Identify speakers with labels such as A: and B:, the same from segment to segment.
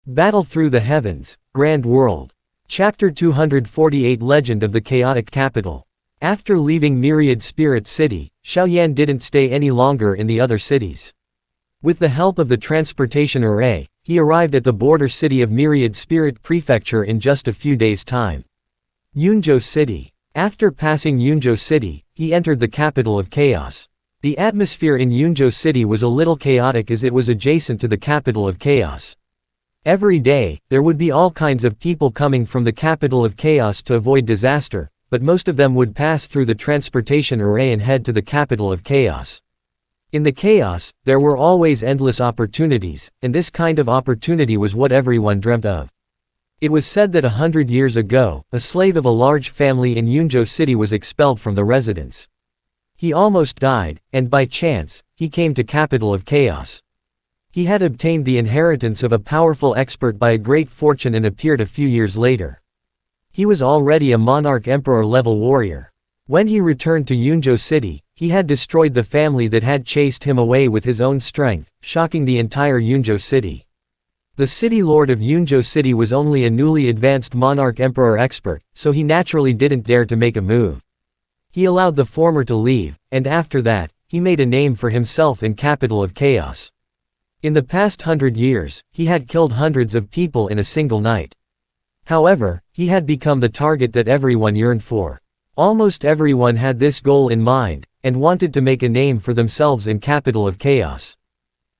A: Battle Through the Heavens, Grand World. Chapter 248 Legend of the Chaotic Capital. After leaving Myriad Spirit City, Xiaoyan didn't stay any longer in the other cities. With the help of the transportation array, he arrived at the border city of Myriad Spirit Prefecture in just a few days' time. Yunzhou City. After passing Yunzhou City, he entered the capital of chaos. The atmosphere in Yunzhou City was a little chaotic as it was adjacent to the capital of chaos. Every day, there would be all kinds of people coming from the capital of chaos to avoid disaster, but most of them would pass through the transportation array and head to the capital of chaos. In the chaos, there were always endless opportunities, and this kind of opportunity was what everyone dreamt of. It was said that 100 years ago, a slave of a large family in Yunzhou City was expelled from the residence. He almost died, and by chance, he came to capital of chaos. He had obtained the inheritance of a powerful expert by a great fortune and appeared a few years later. He was already a monarch emperor-level warrior. When he returned to Yunzhou City, he had destroyed the family that had chased him away with his own strength, shocking the entire Yunzhou City. The city lord of Yunzhou City was only a newly advanced monarch emperor expert, so he naturally didn't dare to make a move. He allowed the former to leave, and after that, he made a name for himself in capital of chaos. In the past 100 years, he had killed hundreds of people in a single night. However, he had become the target that everyone yearned for. Almost everyone had this goal in mind, and wanted to make a name for themselves in capital of chaos.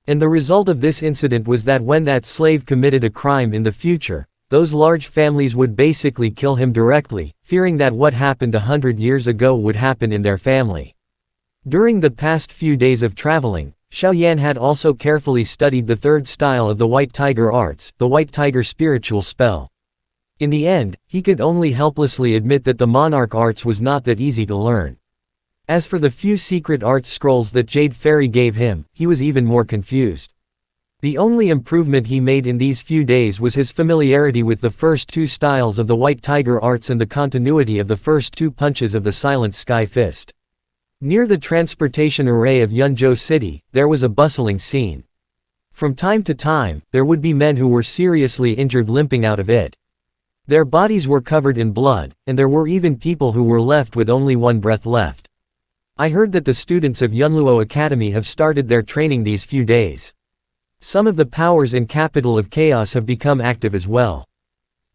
A: And the result of this incident was that when that slave committed a crime in the future, those large families would basically kill him directly, fearing that what happened 100 years ago would happen in their family. During the past few days of traveling, Xiaoyan had also carefully studied the third style of the White Tiger arts, the White Tiger spiritual spell. In the end, he could only helplessly admit that the monarch arts was not that easy to learn. As for the few secret arts scrolls that Jade Fairy gave him, he was even more confused. The only improvement he made in these few days was his familiarity with the first two styles of the White Tiger arts and the continuity of the first two punches of the Silent Sky Fist. Near the transportation array of Yunzhou City, there was a bustling scene. From time to time, there would be men who were seriously injured limping out of it. Their bodies were covered in blood, and there were even people who were left with only one breath left. I heard that the students of Yunluo Academy have started their training these few days. Some of the powers in capital of chaos have become active as well.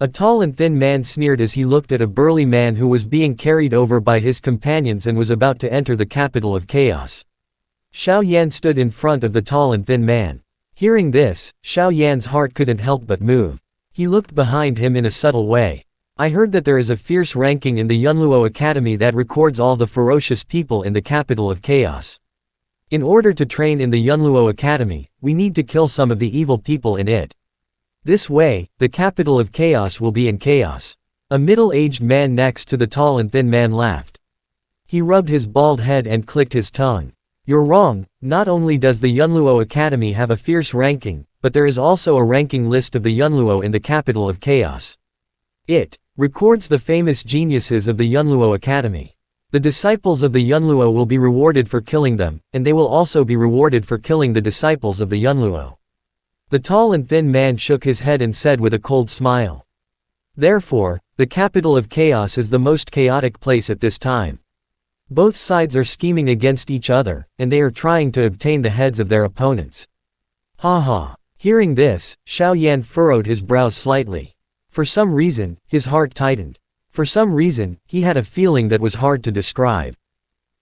A: A tall and thin man sneered as he looked at a burly man who was being carried over by his companions and was about to enter the capital of chaos. Xiaoyan stood in front of the tall and thin man. Hearing this, Xiaoyan's heart couldn't help but move. He looked behind him in a subtle way. I heard that there is a fierce ranking in the Yunluo Academy that records all the ferocious people in the capital of chaos. In order to train in the Yunluo Academy, we need to kill some of the evil people in it. This way, the capital of chaos will be in chaos. A middle-aged man next to the tall and thin man laughed. He rubbed his bald head and clicked his tongue. You're wrong, not only does the Yunluo Academy have a fierce ranking, but there is also a ranking list of the Yunluo in the capital of chaos. It records the famous geniuses of the Yunluo Academy. The disciples of the Yunluo will be rewarded for killing them, and they will also be rewarded for killing the disciples of the Yunluo. The tall and thin man shook his head and said with a cold smile. Therefore, the capital of chaos is the most chaotic place at this time. Both sides are scheming against each other, and they are trying to obtain the heads of their opponents. Ha ha. Hearing this, Xiaoyan furrowed his brows slightly. For some reason, his heart tightened. For some reason, he had a feeling that was hard to describe.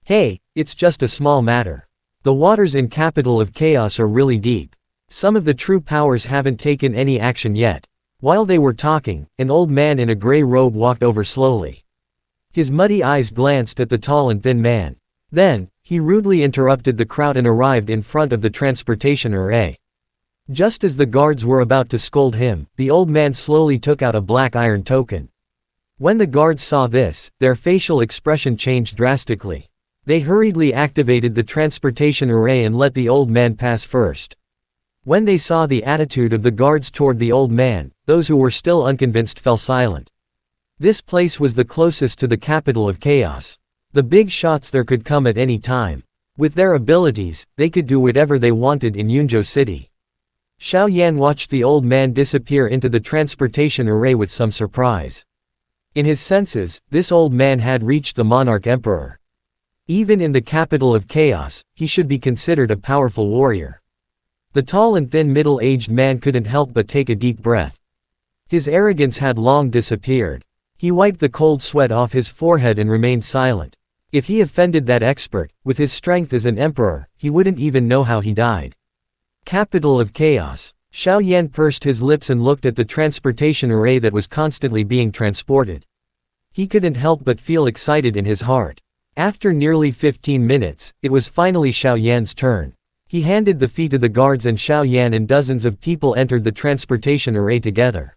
A: Hey, it's just a small matter. The waters in capital of chaos are really deep. Some of the true powers haven't taken any action yet. While they were talking, an old man in a gray robe walked over slowly. His muddy eyes glanced at the tall and thin man. Then, he rudely interrupted the crowd and arrived in front of the transportation array. Just as the guards were about to scold him, the old man slowly took out a black iron token. When the guards saw this, their facial expression changed drastically. They hurriedly activated the transportation array and let the old man pass first. When they saw the attitude of the guards toward the old man, those who were still unconvinced fell silent. This place was the closest to the capital of chaos. The big shots there could come at any time. With their abilities, they could do whatever they wanted in Yunzhou City. Xiao Yan watched the old man disappear into the transportation array with some surprise. In his senses, this old man had reached the monarch emperor. Even in the capital of chaos, he should be considered a powerful warrior. The tall and thin middle-aged man couldn't help but take a deep breath. His arrogance had long disappeared. He wiped the cold sweat off his forehead and remained silent. If he offended that expert, with his strength as an emperor, he wouldn't even know how he died. Capital of chaos. Xiao Yan pursed his lips and looked at the transportation array that was constantly being transported. He couldn't help but feel excited in his heart. After nearly 15 minutes, it was finally Xiao Yan's turn. He handed the fee to the guards and Xiao Yan and dozens of people entered the transportation array together.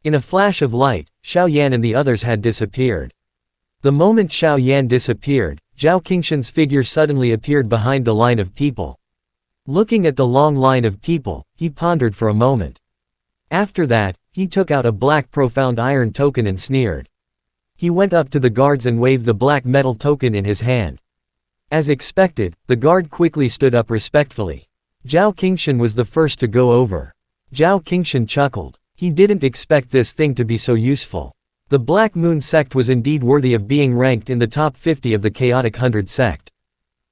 A: In a flash of light, Xiao Yan and the others had disappeared. The moment Xiao Yan disappeared, Zhao Qingshan's figure suddenly appeared behind the line of people. Looking at the long line of people, he pondered for a moment. After that, he took out a black profound iron token and sneered. He went up to the guards and waved the black metal token in his hand. As expected, the guard quickly stood up respectfully. Zhao Qingshan was the first to go over. Zhao Qingshan chuckled. He didn't expect this thing to be so useful. The Black Moon sect was indeed worthy of being ranked in the top 50 of the Chaotic 100 sect.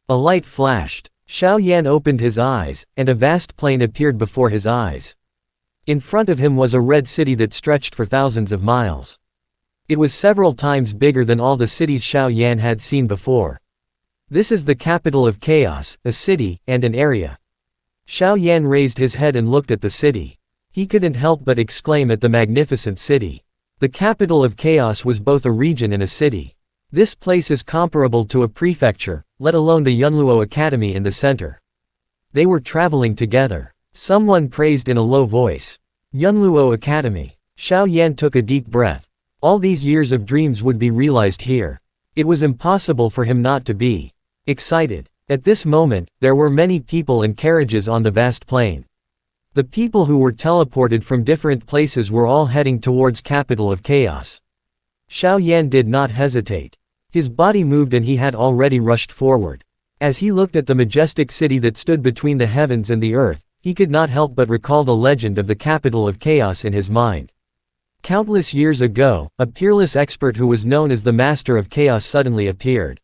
A: A light flashed. Xiao Yan opened his eyes, and a vast plain appeared before his eyes. In front of him was a red city that stretched for thousands of miles. It was several times bigger than all the cities Xiao Yan had seen before. This is the capital of chaos, a city, and an area. Xiao Yan raised his head and looked at the city. He couldn't help but exclaim at the magnificent city. The capital of chaos was both a region and a city. This place is comparable to a prefecture, let alone the Yunluo Academy in the center. They were traveling together. Someone praised in a low voice. Yunluo Academy. Xiao Yan took a deep breath. All these years of dreams would be realized here. It was impossible for him not to be excited. At this moment, there were many people and carriages on the vast plain. The people who were teleported from different places were all heading towards capital of chaos. Xiao Yan did not hesitate. His body moved and he had already rushed forward. As he looked at the majestic city that stood between the heavens and the earth, he could not help but recall the legend of the capital of chaos in his mind. Countless years ago, a peerless expert who was known as the Master of Chaos suddenly appeared.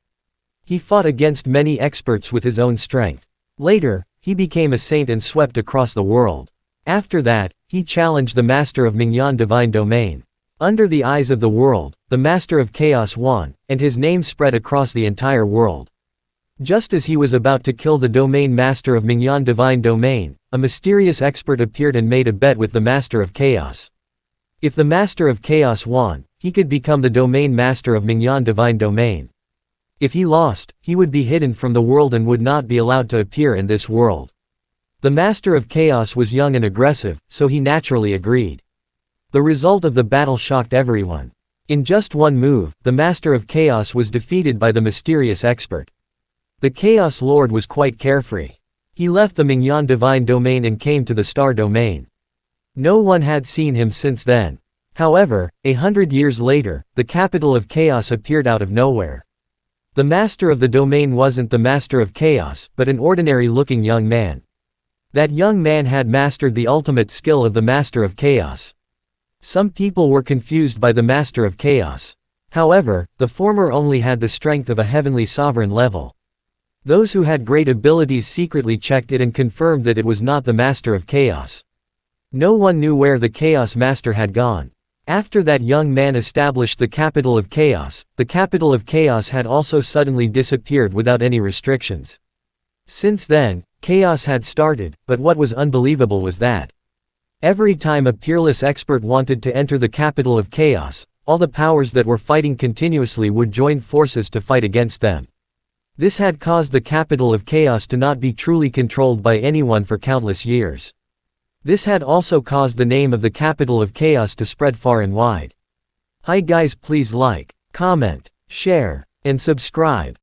A: He fought against many experts with his own strength. Later, he became a saint and swept across the world. After that, he challenged the Master of Mingyan Divine Domain. Under the eyes of the world, the Master of Chaos won, and his name spread across the entire world. Just as he was about to kill the Domain Master of Mingyan Divine Domain, a mysterious expert appeared and made a bet with the Master of Chaos. If the Master of Chaos won, he could become the Domain Master of Mingyan Divine Domain. If he lost, he would be hidden from the world and would not be allowed to appear in this world. The Master of Chaos was young and aggressive, so he naturally agreed. The result of the battle shocked everyone. In just one move, the Master of Chaos was defeated by the mysterious expert. The Chaos Lord was quite carefree. He left the Mingyan Divine Domain and came to the Star Domain. No one had seen him since then. However, 100 years later, the capital of chaos appeared out of nowhere. The Master of the Domain wasn't the Master of Chaos, but an ordinary-looking young man. That young man had mastered the ultimate skill of the Master of Chaos. Some people were confused by the Master of Chaos. However, the former only had the strength of a heavenly sovereign level. Those who had great abilities secretly checked it and confirmed that it was not the Master of Chaos. No one knew where the Chaos Master had gone. After that young man established the capital of chaos, the capital of chaos had also suddenly disappeared without any restrictions. Since then, chaos had started, but what was unbelievable was that every time a peerless expert wanted to enter the capital of chaos, all the powers that were fighting continuously would join forces to fight against them. This had caused the capital of chaos to not be truly controlled by anyone for countless years. This had also caused the name of the capital of chaos to spread far and wide. Hi guys, please like, comment, share, and subscribe.